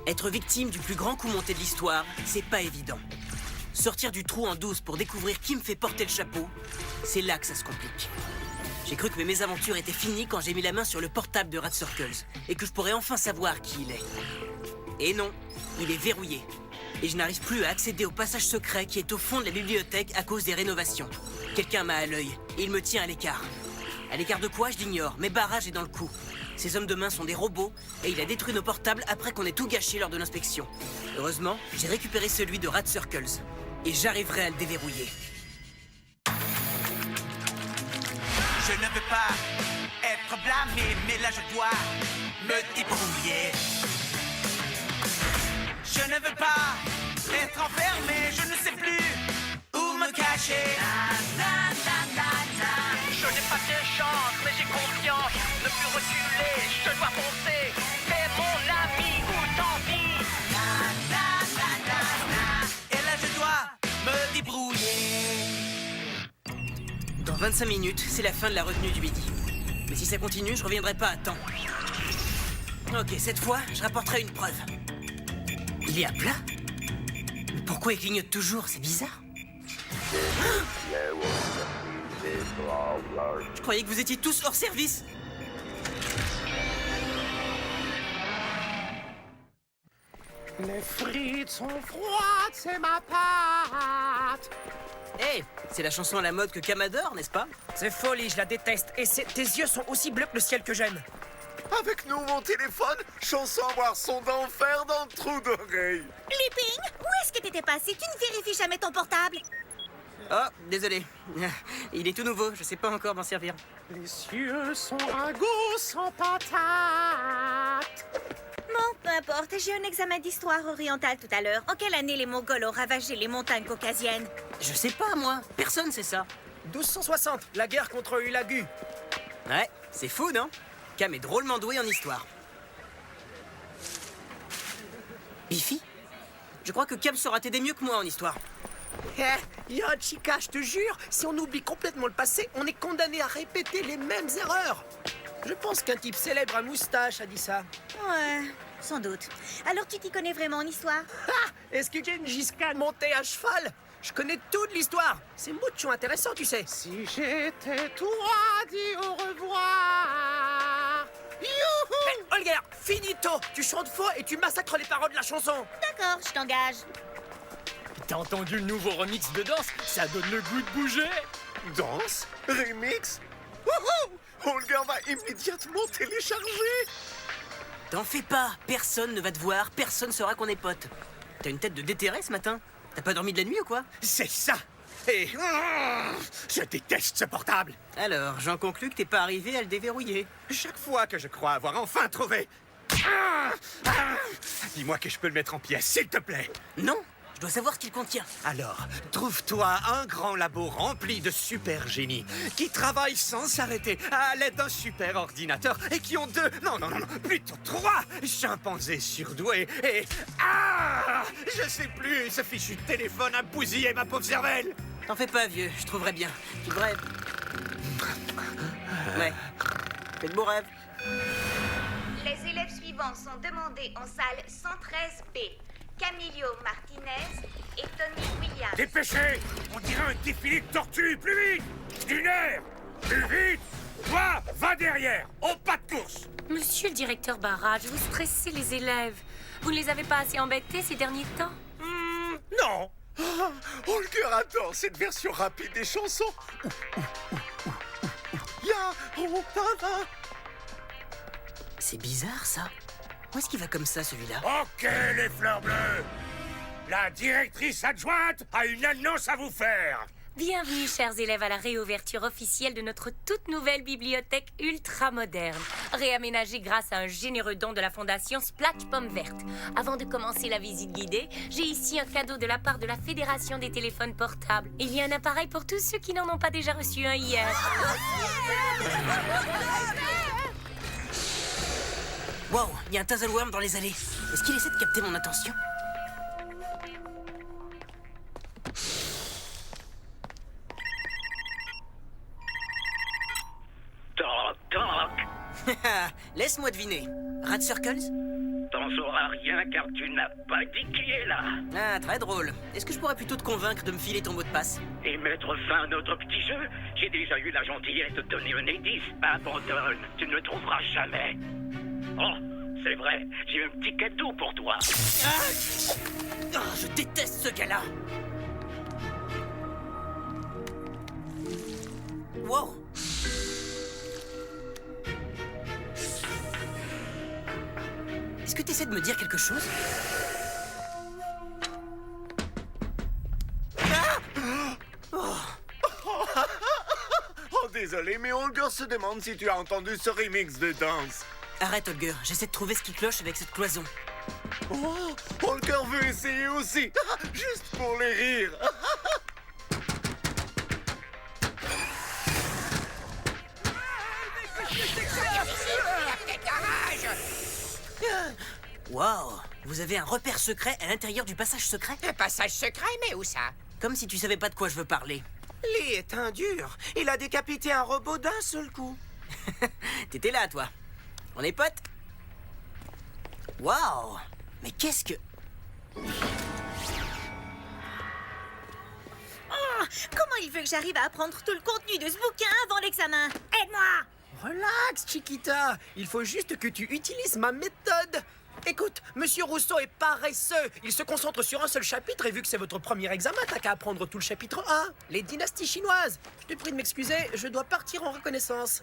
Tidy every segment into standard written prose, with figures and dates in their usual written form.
Être victime du plus grand coup monté de l'histoire, c'est pas évident. Sortir du trou en douce pour découvrir qui me fait porter le chapeau, c'est là que ça se complique. J'ai cru que mes mésaventures étaient finies quand j'ai mis la main sur le portable de Rat Circles et que je pourrais enfin savoir qui il est. Et non, il est verrouillé. Et je n'arrive plus à accéder au passage secret qui est au fond de la bibliothèque à cause des rénovations. Quelqu'un m'a à l'œil et il me tient à l'écart. À l'écart de quoi, je l'ignore, mais barrage est dans le coup. Ces hommes de main sont des robots et il a détruit nos portables après qu'on ait tout gâché lors de l'inspection. Heureusement, j'ai récupéré celui de Rat Circles et j'arriverai à le déverrouiller. Je ne veux pas être blâmé, mais là je dois me débrouiller. Je ne veux pas être enfermé, je ne sais plus où me cacher. Je n'ai pas de chance, mais j'ai confiance. Ne plus reculer, je dois foncer. T'es mon ami ou tant pis. Et là je dois me débrouiller. Dans 25 minutes, c'est la fin de la retenue du midi. Mais si ça continue, je reviendrai pas à temps. Ok, cette fois, je rapporterai une preuve. Il est à plat? Mais pourquoi il clignote toujours? C'est bizarre. Je croyais que vous étiez tous hors service. Les frites sont froides, c'est ma pâte. Hé, c'est la chanson à la mode que Cam adore, n'est-ce pas? C'est folie, je la déteste. Et tes yeux sont aussi bleus que le ciel que j'aime. Avec nous, mon téléphone, chanson à boire son d'enfer dans le trou d'oreille. Lipping, où est-ce que t'étais passé? Tu ne vérifies jamais ton portable? Oh, désolé. Il est tout nouveau, je sais pas encore m'en servir. Les cieux sont ragots sans patate. Bon, peu importe, j'ai un examen d'histoire orientale tout à l'heure. En quelle année les Mongols ont ravagé les montagnes caucasiennes? Je sais pas, moi. Personne sait ça. 1260, la guerre contre Hulagu. Ouais, c'est fou, non? Cam est drôlement doué en histoire. Biffy? Je crois que Cam saura t'aider mieux que moi en histoire. Yo, Chica, je te jure, si on oublie complètement le passé, on est condamné à répéter les mêmes erreurs. Je pense qu'un type célèbre à moustache a dit ça. Ouais, sans doute. Alors tu t'y connais vraiment en histoire? Ah! Est-ce que Gengis Khan montait à cheval? Je connais toute l'histoire. C'est mucho intéressant, tu sais. Si j'étais toi, dis au revoir. Youhou! Hey, Holger, finito! Tu chantes faux et tu massacres les paroles de la chanson. D'accord, je t'engage. T'as entendu le nouveau remix de danse? Ça donne le goût de bouger. Danse? Remix? Wouhou! Holger va immédiatement télécharger. T'en fais pas, personne ne va te voir, personne saura qu'on est potes. T'as une tête de déterré ce matin? T'as pas dormi de la nuit ou quoi? C'est ça. Et je déteste ce portable. Alors, j'en conclus que t'es pas arrivé à le déverrouiller. Chaque fois que je crois avoir enfin trouvé... Dis-moi que je peux le mettre en pièces, s'il te plaît. Non, je dois savoir ce qu'il contient. Alors, trouve-toi un grand labo rempli de super génies qui travaillent sans s'arrêter à l'aide d'un super ordinateur et qui ont non, plutôt 3 chimpanzés surdoués et... je sais plus, ce fichu téléphone a bousillé ma pauvre cervelle. T'en fais pas, vieux, je trouverai bien. Tu devrais... Ouais, fais de beaux rêves. Les élèves suivants sont demandés en salle 113B. Camillo Martinez et Tony Williams. Dépêchez! On dirait un défilé de tortues! Plus vite! 1 heure! Plus vite! Toi, va derrière! Au pas de course! Monsieur le directeur Barrage, vous stressez les élèves. Vous ne les avez pas assez embêtés ces derniers temps? Non. Holger adore cette version rapide des chansons. Ya, oh, ta, ta. C'est bizarre, ça. Où est-ce qu'il va comme ça, celui-là? Ok, les fleurs bleues! La directrice adjointe a une annonce à vous faire! Bienvenue, chers élèves, à la réouverture officielle de notre toute nouvelle bibliothèque ultra moderne, réaménagée grâce à un généreux don de la fondation Splash Pomme Verte. Avant de commencer la visite guidée, j'ai ici un cadeau de la part de la Fédération des téléphones portables. Il y a un appareil pour tous ceux qui n'en ont pas déjà reçu un hier. Wow, il y a un Tazelworm dans les allées. Est-ce qu'il essaie de capter mon attention? Toc, toc. Laisse-moi deviner. Rat Circles? Ton n'en sauras rien car tu n'as pas dit qui est là. Ah, très drôle. Est-ce que je pourrais plutôt te convaincre de me filer ton mot de passe? Et mettre fin à notre petit jeu, j'ai déjà eu la gentillesse de donner un indice. Abandonne, tu ne le trouveras jamais. Oh, c'est vrai, j'ai un petit cadeau pour toi. Ah, je déteste ce gars-là. Wow. Est-ce que tu essaies de me dire quelque chose? Oh, désolé, mais Holger se demande si tu as entendu ce remix de danse. Arrête, Holger. J'essaie de trouver ce qui cloche avec cette cloison. Oh, Holger veut essayer aussi. Juste pour les rires. Waouh. Vous avez un repère secret à l'intérieur du passage secret? Un passage secret, mais où ça? Comme si tu savais pas de quoi je veux parler. Lee est un dur. Il a décapité un robot d'un seul coup. T'étais là, toi. On est potes? Waouh. Mais qu'est-ce que... Oh, comment il veut que j'arrive à apprendre tout le contenu de ce bouquin avant l'examen? Aide-moi! Relax, Chiquita. Il faut juste que tu utilises ma méthode. Écoute, Monsieur Rousseau est paresseux. Il se concentre sur un seul chapitre et vu que c'est votre premier examen, t'as qu'à apprendre tout le chapitre 1, les dynasties chinoises. Je te prie de m'excuser, je dois partir en reconnaissance.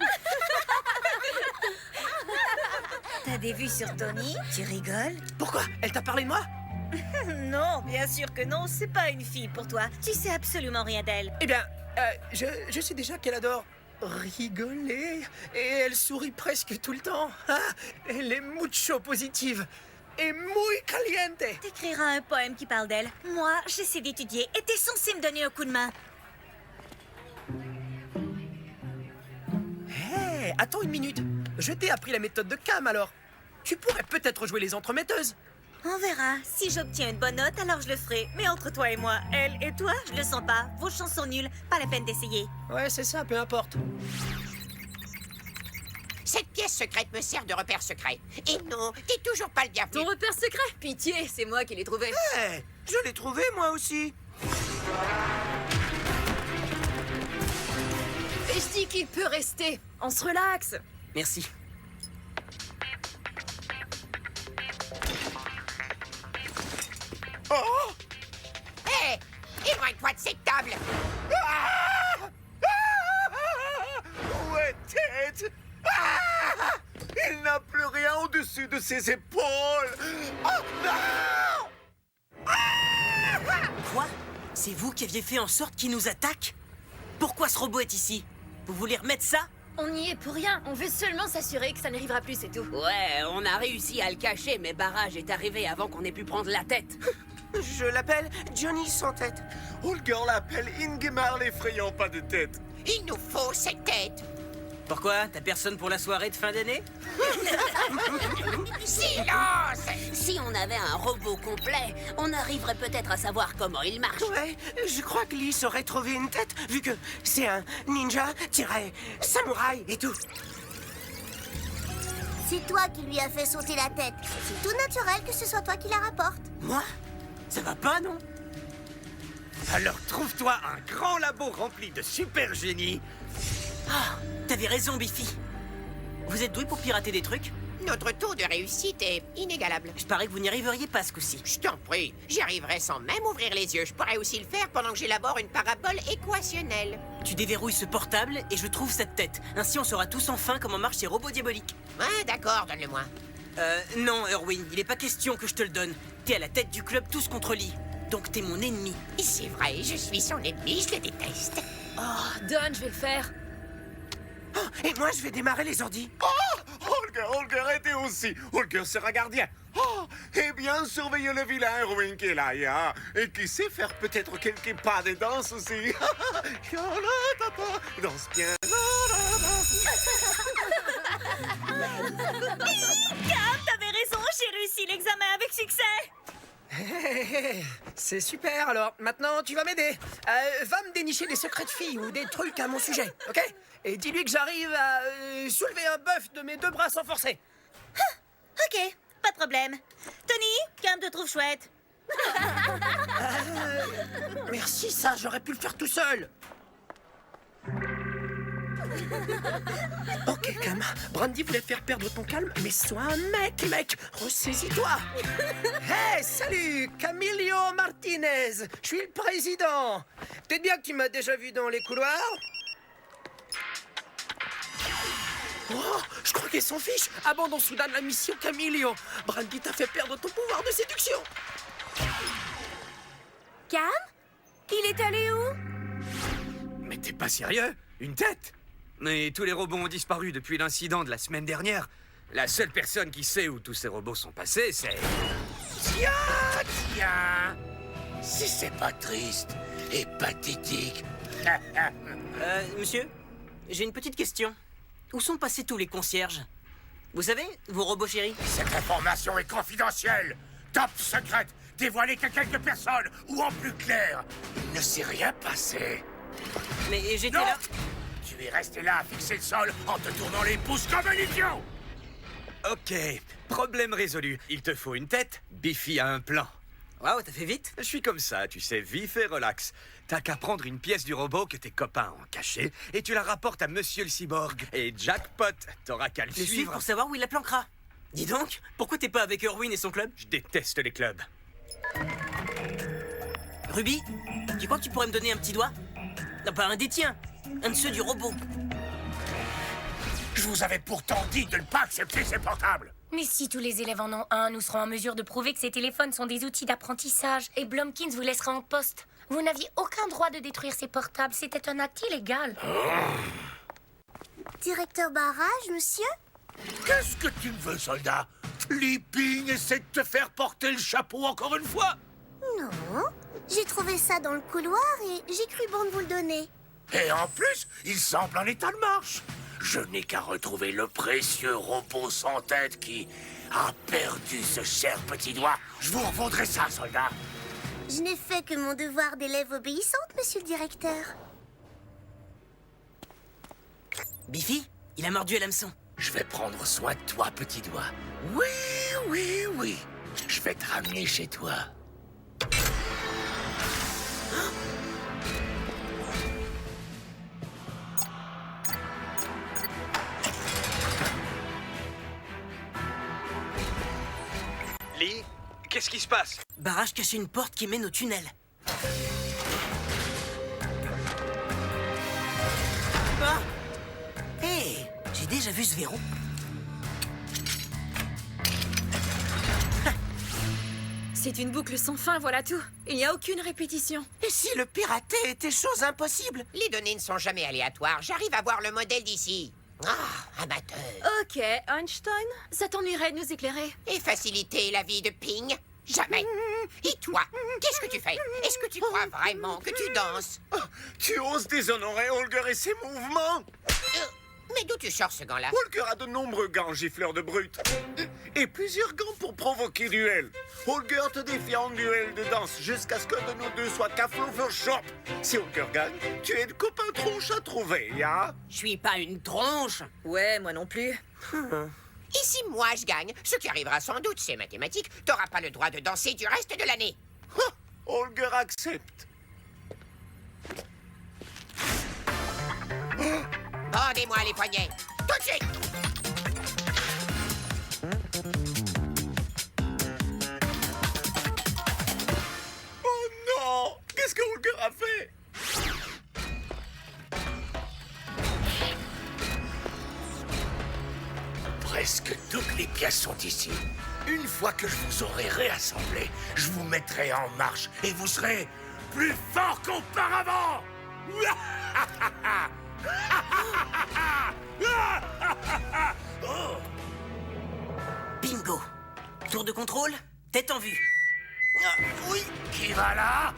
T'as des vues sur Tony? Tu rigoles? Pourquoi? Elle t'a parlé de moi? Non, bien sûr que non, c'est pas une fille pour toi. Tu sais absolument rien d'elle. Eh bien, je sais déjà qu'elle adore rigoler et elle sourit presque tout le temps. Ah, elle est mucho positive et muy caliente. T'écriras un poème qui parle d'elle. Moi, j'essaie d'étudier et t'es censé me donner un coup de main. Hé, attends une minute. Je t'ai appris la méthode de Cam alors. Tu pourrais peut-être jouer les entremetteuses. On verra. Si j'obtiens une bonne note, alors je le ferai. Mais entre toi et moi, elle et toi, je le sens pas. Vos chances sont nulles. Pas la peine d'essayer. Ouais, c'est ça, peu importe. Cette pièce secrète me sert de repère secret. Et non, t'es toujours pas le bienvenu. Ton repère secret? Pitié, c'est moi qui l'ai trouvé. Hey, je l'ai trouvé moi aussi. Et je dis qu'il peut rester. On se relaxe. Merci. Oh! Hé! Éloigne-toi de cette table! Ah! Ah! Où est Ted? Ah! Il n'a plus rien au-dessus de ses épaules! Oh non! Quoi? C'est vous qui aviez fait en sorte qu'il nous attaque? Pourquoi ce robot est ici? Vous voulez remettre ça? On y est pour rien. On veut seulement s'assurer que ça n'arrivera plus, c'est tout. Ouais, on a réussi à le cacher, mais Barrage est arrivé avant qu'on ait pu prendre la tête. Je l'appelle Johnny sans tête. Holger l'appelle Ingemar l'effrayant pas de tête. Il nous faut cette tête. Pourquoi? T'as personne pour la soirée de fin d'année? Silence! Si on avait un robot complet, on arriverait peut-être à savoir comment il marche. Ouais, je crois que Lee saurait trouver une tête, vu que c'est un ninja-samouraï et tout. C'est toi qui lui as fait sauter la tête. C'est tout naturel que ce soit toi qui la rapporte. Moi? Ça va pas, non? Alors trouve-toi un grand labo rempli de super génies. Ah, t'avais raison, Biffy. Vous êtes doué pour pirater des trucs? Notre taux de réussite est inégalable. Je parie que vous n'y arriveriez pas ce coup-ci. Je t'en prie, j'y arriverai sans même ouvrir les yeux. Je pourrais aussi le faire pendant que j'élabore une parabole équationnelle. Tu déverrouilles ce portable et je trouve cette tête. Ainsi, on saura tous enfin comment marchent ces robots diaboliques. Ouais, d'accord, donne-le-moi. Non, Erwin, il est pas question que je te le donne. T'es à la tête du club tous contre Lee. Donc t'es mon ennemi. C'est vrai, je suis son ennemi, je le déteste. Oh, Don, je vais le faire. Oh, et moi, je vais démarrer les ordis. Oh! Holger était aussi. Holger sera gardien. Oh! Eh bien, surveillez le vilain Erwin qui est là, ya. Et qui sait faire peut-être quelques pas de danse aussi. Danse bien. Cam, t'avais raison, j'ai réussi l'examen avec succès. C'est super, alors maintenant tu vas m'aider. Va me dénicher des secrets de filles ou des trucs à mon sujet, ok? Et dis-lui que j'arrive à soulever un bœuf de mes deux bras sans forcer. Ok, Pas de problème. Tony, Cam te trouve chouette. Merci, ça, j'aurais pu le faire tout seul. Ok, Cam. Brandy voulait te faire perdre ton calme, mais sois un mec. Ressaisis-toi. Hey, salut, Camilio Martinez. Je suis le président. Peut-être bien que tu m'as déjà vu dans les couloirs. Oh, je crois qu'elle s'en fiche. Abandon soudain la mission, Camilio. Brandy t'a fait perdre ton pouvoir de séduction. Cam? Il est allé où? Mais t'es pas sérieux? Une tête? Mais tous les robots ont disparu depuis l'incident de la semaine dernière. La seule personne qui sait où tous ces robots sont passés, c'est... Tiens. Si c'est pas triste et pathétique. Monsieur, j'ai une petite question. Où sont passés tous les concierges? Vous savez, vos robots chéris? Cette information est confidentielle. Top secrète. Dévoilée qu'à quelques personnes. Ou en plus clair, il ne s'est rien passé. Mais j'étais Non. là... Tu es resté là à fixer le sol en te tournant les pouces comme un idiot. Ok, problème résolu. Il te faut une tête, Biffy a un plan. Waouh, t'as fait vite. Je suis comme ça, tu sais, vif et relax. T'as qu'à prendre une pièce du robot que tes copains ont cachée et tu la rapportes à Monsieur le Cyborg. Et jackpot, t'auras qu'à le Le suivre suivre. pour savoir où il la planquera. Dis donc, pourquoi t'es pas avec Erwin et son club? Je déteste les clubs. Ruby, tu crois que tu pourrais me donner un petit doigt? Non, pas un des tiens, un de ceux du robot. Je vous avais pourtant dit de ne pas accepter ces portables. Mais si tous les élèves en ont un, nous serons en mesure de prouver que ces téléphones sont des outils d'apprentissage. Et Blumkins vous laissera en poste. Vous n'aviez aucun droit de détruire ces portables. C'était un acte illégal. Directeur Barrage, monsieur? Qu'est-ce que tu me veux, soldat? Lipping essaie de te faire porter le chapeau encore une fois? Non. J'ai trouvé ça dans le couloir et j'ai cru bon de vous le donner. Et en plus, il semble en état de marche. Je n'ai qu'à retrouver le précieux robot sans tête qui a perdu ce cher petit doigt. Je vous revendrai ça, soldat. Je n'ai fait que mon devoir d'élève obéissante, monsieur le directeur. Biffy, il a mordu à l'hameçon. Je vais prendre soin de toi, petit doigt. Oui. Je vais te ramener chez toi. Lee, qu'est-ce qui se passe? Barrage cache une porte qui mène au tunnel. Ah! Hé, j'ai déjà vu ce verrou. C'est une boucle sans fin, voilà tout. Il n'y a aucune répétition. Et si le pirater était chose impossible? Les données ne sont jamais aléatoires. J'arrive à voir le modèle d'ici. Ah, amateur. Ok, Einstein, ça t'ennuierait de nous éclairer? Et faciliter la vie de Ping? Jamais. Et toi, qu'est-ce que tu fais? Est-ce que tu crois vraiment que tu danses? Oh, tu oses déshonorer Holger et ses mouvements? Mais d'où tu sors ce gant-là? Holger a de nombreux gants gifleurs de brut. Et plusieurs gants pour provoquer duel. Holger te défie en duel de danse jusqu'à ce que de nous deux soit Kaflovershop. Si Holger gagne, tu es le copain tronche à trouver, ya? Je suis pas une tronche. Ouais, moi non plus. Et si moi je gagne, ce qui arrivera sans doute, c'est mathématique, t'auras pas le droit de danser du reste de l'année. Holger accepte. Bandez-moi les poignets, tout de suite. Oh non! Qu'est-ce que Holger a fait? Presque toutes les pièces sont ici. Une fois que je vous aurai réassemblés, je vous mettrai en marche et vous serez plus fort qu'auparavant. Bingo. Tour de contrôle, tête en vue. Oui. Qui va là?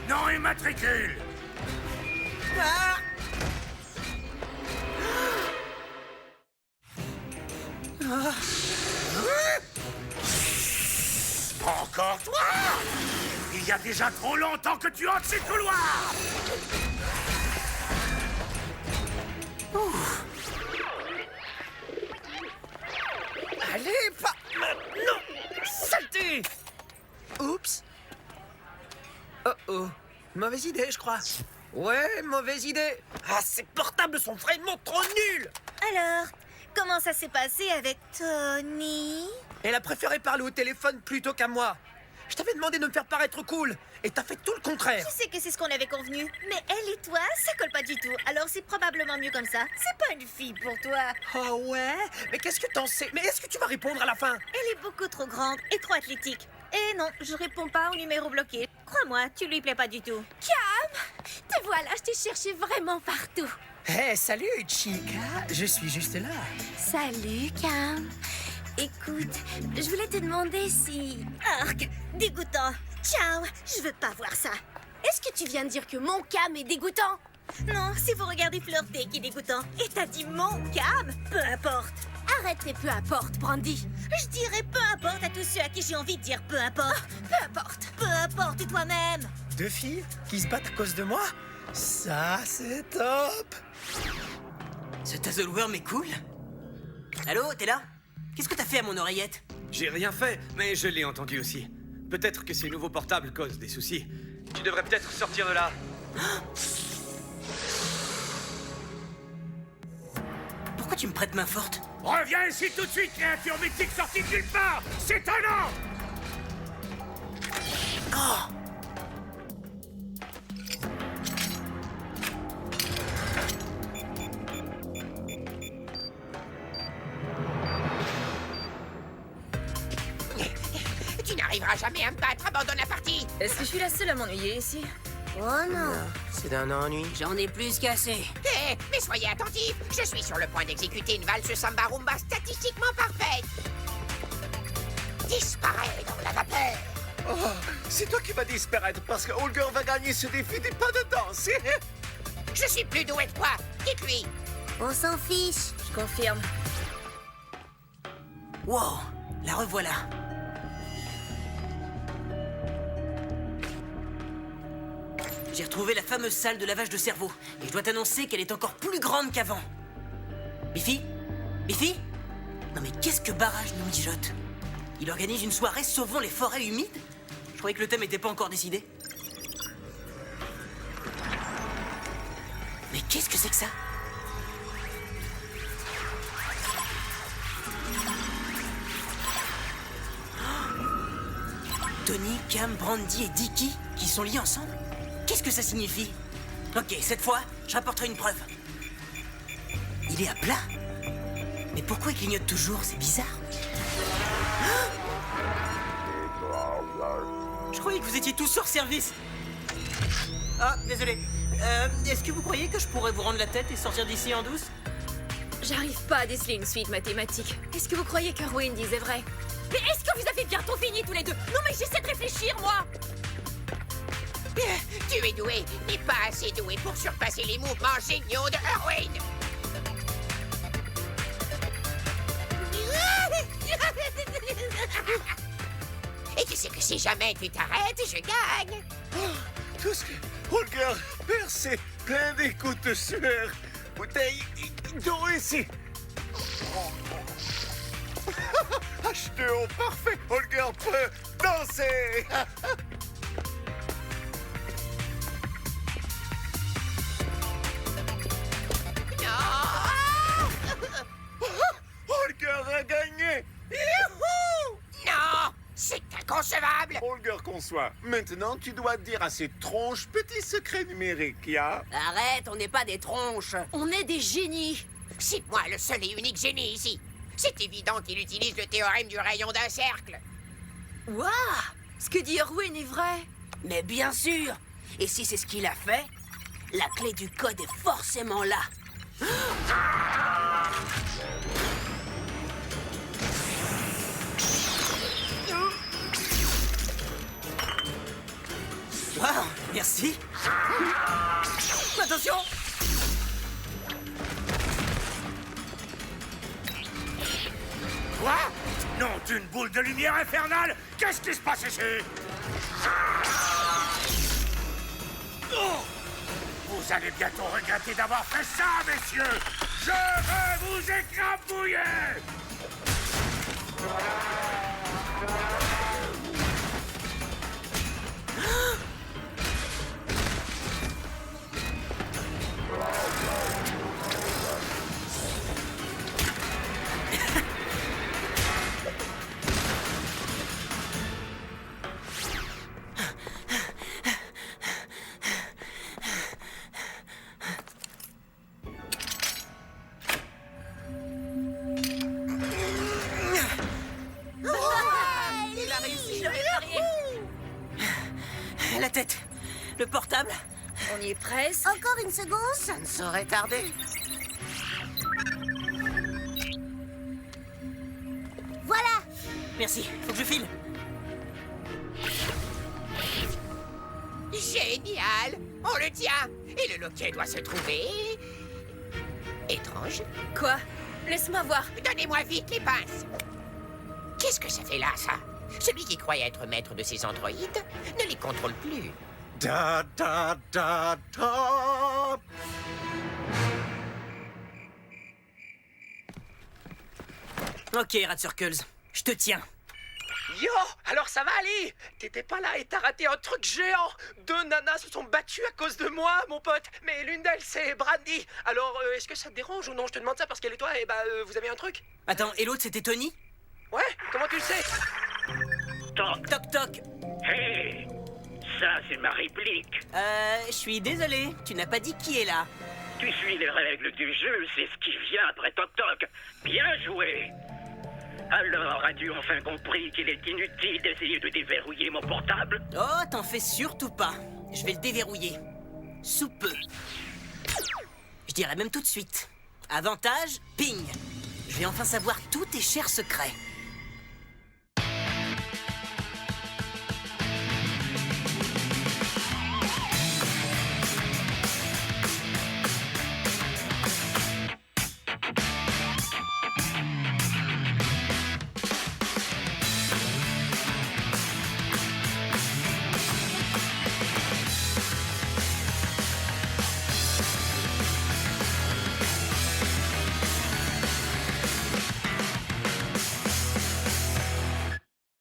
Non, immatricule. Ah! Encore toi? Il y a déjà trop longtemps que tu hantes ces couloirs. Allez, pas maintenant. Oups. Oh oh. Mauvaise idée, je crois. Ouais, mauvaise idée. Ah, ces portables sont vraiment trop nuls. Alors, comment ça s'est passé avec Tony? Elle a préféré parler au téléphone plutôt qu'à moi. Je t'avais demandé de me faire paraître cool, et t'as fait tout le contraire. Je sais que c'est ce qu'on avait convenu, mais elle et toi, ça colle pas du tout. Alors c'est probablement mieux comme ça. C'est pas une fille pour toi. Oh ouais? Mais qu'est-ce que t'en sais? Mais est-ce que tu vas répondre à la fin? Elle est beaucoup trop grande et trop athlétique. Et non, je réponds pas au numéro bloqué. Crois-moi, tu lui plais pas du tout. Cam! Te voilà, je t'ai cherché vraiment partout. Hé, salut, Chica. Je suis juste là. Salut, Cam. Écoute, je voulais te demander si... Arc, dégoûtant. Ciao, je veux pas voir ça. Est-ce que tu viens de dire que mon Cam est dégoûtant? Non, si vous regardez flirter qui est dégoûtant. Et t'as dit mon Cam? Peu importe. Arrête tes peu importe, Brandy. Je dirais peu importe à tous ceux à qui j'ai envie de dire peu importe. Peu importe. Peu importe toi-même. Deux filles qui se battent à cause de moi? Ça, c'est top. Ce Tazelworm est cool. Allô, t'es là? Qu'est-ce que t'as fait à mon oreillette? J'ai rien fait, mais je l'ai entendu aussi. Peut-être que ces nouveaux portables causent des soucis. Tu devrais peut-être sortir de là. Pourquoi tu me prêtes main forte? Reviens ici tout de suite, créature mythique sortie de nulle part! C'est étonnant! Oh! Tu n'arriveras jamais à me battre, abandonne la partie. Est-ce que je suis la seule à m'ennuyer ici? Oh non. C'est d'un ennui. J'en ai plus qu'assez. Hé, mais soyez attentifs, je suis sur le point d'exécuter une valse samba rumba statistiquement parfaite. Disparaît dans la vapeur. Oh, c'est toi qui vas disparaître parce que Holger va gagner ce défi des pas de danse. Je suis plus doué que toi, dites-lui. On s'en fiche. Je confirme. Wow, la revoilà. J'ai retrouvé la fameuse salle de lavage de cerveau. Et je dois t'annoncer qu'elle est encore plus grande qu'avant. Biffy? Biffy? Non mais qu'est-ce que Barrage nous mijote? Il organise une soirée sauvant les forêts humides? Je croyais que le thème n'était pas encore décidé. Mais qu'est-ce que c'est que ça? Tony, Cam, Brandy et Dicky qui sont liés ensemble? Qu'est-ce que ça signifie? Ok, cette fois, je rapporterai une preuve. Il est à plat? Mais pourquoi il clignote toujours? C'est bizarre. Je croyais que vous étiez tous hors service. Ah, désolé. Est-ce que vous croyez que je pourrais vous rendre la tête et sortir d'ici en douce? J'arrive pas à déceler une suite mathématique. Est-ce que vous croyez qu'Erwin disait vrai? Mais est-ce que vous avez bientôt fini tous les deux? Non mais j'essaie de réfléchir, moi! Tu es doué, mais pas assez doué pour surpasser les mouvements géniaux de Erwin. Et tu sais que si jamais tu t'arrêtes, je gagne. Oh, tout ce que Holger percé, plein d'écoutes de sueur, bouteille d'eau ici. H2O parfait, Holger peut danser. Holger a gagné. Youhou! Non, c'est inconcevable. Holger conçoit. Maintenant, tu dois dire à ces tronches petits secrets numériques, ya. Arrête, on n'est pas des tronches. On est des génies. C'est moi le seul et unique génie ici. C'est évident qu'il utilise le théorème du rayon d'un cercle. Waouh! Ce que dit Erwin est vrai. Mais bien sûr. Et si c'est ce qu'il a fait, la clé du code est forcément là. Wow, merci. Attention! Quoi? Non, d'une boule de lumière infernale! Qu'est-ce qui se passe ici? Oh! Vous allez bientôt regretter d'avoir fait ça, messieurs! Je veux vous écrabouiller! La tête. Le portable. On y est presque. Encore une seconde. Ça ne saurait tarder. Voilà. Merci, faut que je file. Génial! On le tient! Et le loquet doit se trouver... étrange. Quoi? Laisse-moi voir. Donnez-moi vite les pinces! Qu'est-ce que ça fait là, ça? Celui qui croyait être maître de ses androïdes ne les contrôle plus. Da da da da. Ok, Rat Circles, je te tiens. Yo, alors ça va, Ali? T'étais pas là et t'as raté un truc géant. 2 nanas se sont battues à cause de moi, mon pote. Mais l'une d'elles, c'est Brandy. Alors, est-ce que ça te dérange ou non? Je te demande ça parce qu'elle et toi, vous avez un truc? Attends, et l'autre, c'était Tony? Ouais, comment tu le sais? Toc. Toc toc. Hey, ça c'est ma réplique. Je suis désolé, tu n'as pas dit qui est là. Tu suis les règles du jeu, c'est ce qui vient après Toc Toc. Bien joué. Alors, as-tu enfin compris qu'il est inutile d'essayer de déverrouiller mon portable? Oh, t'en fais surtout pas. Je vais le déverrouiller. Sous peu. Je dirais même tout de suite. Avantage, ping. Je vais enfin savoir tous tes chers secrets.